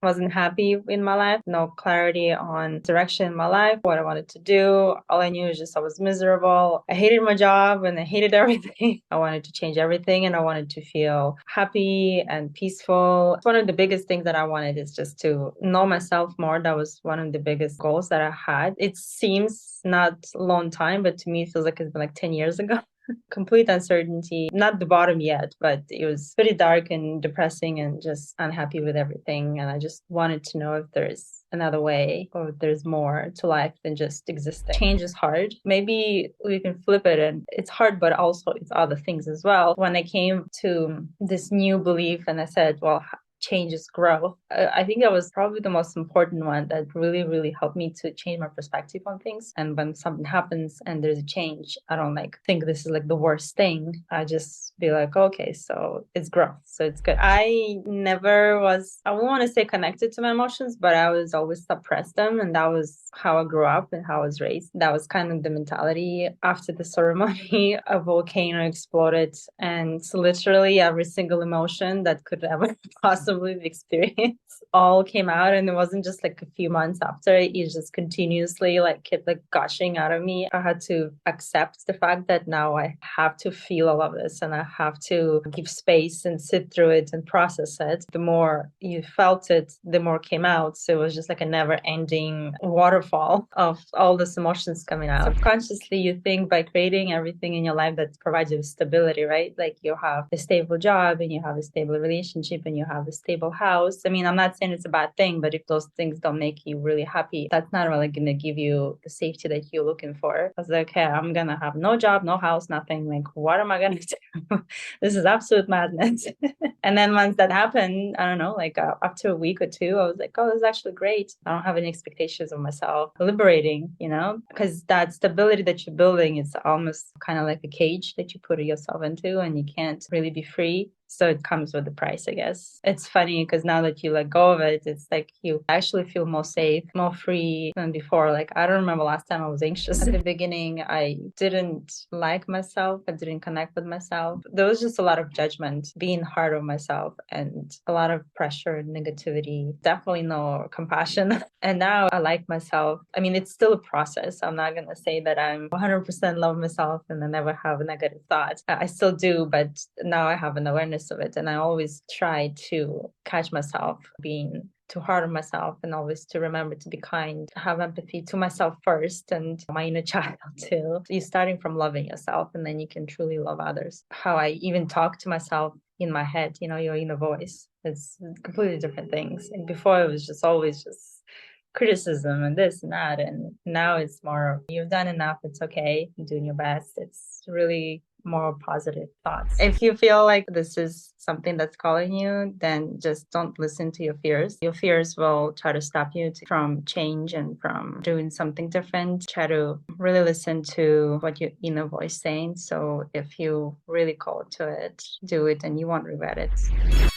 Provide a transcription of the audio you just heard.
wasn't happy in my life, no clarity on direction in my life, what I wanted to do. All I knew is just I was miserable. I hated my job and I hated everything. I wanted to change everything and I wanted to feel happy and peaceful. One of the biggest things that I wanted is just to know myself more. That was one of the biggest goals that I had. It seems not a long time, but to me, it feels like it's been like 10 years ago. Complete uncertainty, not the bottom yet, but it was pretty dark and depressing and just unhappy with everything. And I just wanted to know if there's another way or if there's more to life than just existing. Change is hard. Maybe we can flip it and it's hard, but also it's other things as well. When I came to this new belief and I said, well, changes grow. I think that was probably the most important one that really, really helped me to change my perspective on things. And when something happens and there's a change, I don't like think this is like the worst thing. I just be like, okay, so it's growth. So it's good. I never was, I wouldn't want to say connected to my emotions, but I was always suppressed them. And that was how I grew up and how I was raised. That was kind of the mentality. After the ceremony, a volcano exploded and literally every single emotion that could ever possibly experience all came out, and it wasn't just like a few months after. It just continuously like kept like gushing out of me. I had to accept the fact that now I have to feel all of this and I have to give space and sit through it and process it. The more you felt it, the more came out. So it was just like a never ending waterfall of all these emotions coming out. Subconsciously you think by creating everything in your life that provides you with stability, right? Like you have a stable job and you have a stable relationship and you have a stable house. I mean, I'm not saying it's a bad thing, but if those things don't make you really happy, that's not really going to give you the safety that you're looking for. I was like, okay, I'm going to have no job, no house, nothing. Like, what am I going to do? This is absolute madness. And then once that happened, I don't know, like after a week or two, I was like, oh, this is actually great. I don't have any expectations of myself. Liberating, you know, because that stability that you're building is almost kind of like a cage that you put yourself into and you can't really be free. So it comes with the price, I guess. It's funny because now that you let go of it, it's like you actually feel more safe, more free than before. Like, I don't remember last time I was anxious. At the beginning, I didn't like myself. I didn't connect with myself. There was just a lot of judgment, being hard on myself, and a lot of pressure and negativity. Definitely no compassion. And now I like myself. I mean, it's still a process. I'm not going to say that I'm 100% love myself and I never have a negative thought. I still do, but now I have an awareness of it, and I always try to catch myself being too hard on myself and always to remember to be kind, have empathy to myself first and my inner child too. You're starting from loving yourself and then you can truly love others. How I even talk to myself in my head, you know, your inner voice, it's completely different things. And before it was just always just criticism and this and that, and now it's more you've done enough, it's okay, you're doing your best. It's really more positive thoughts. If you feel like this is something that's calling you, then just don't listen to your fears. Your fears will try to stop you from change and from doing something different. Try to really listen to what your inner voice saying. So if you really call to it, do it and you won't regret it.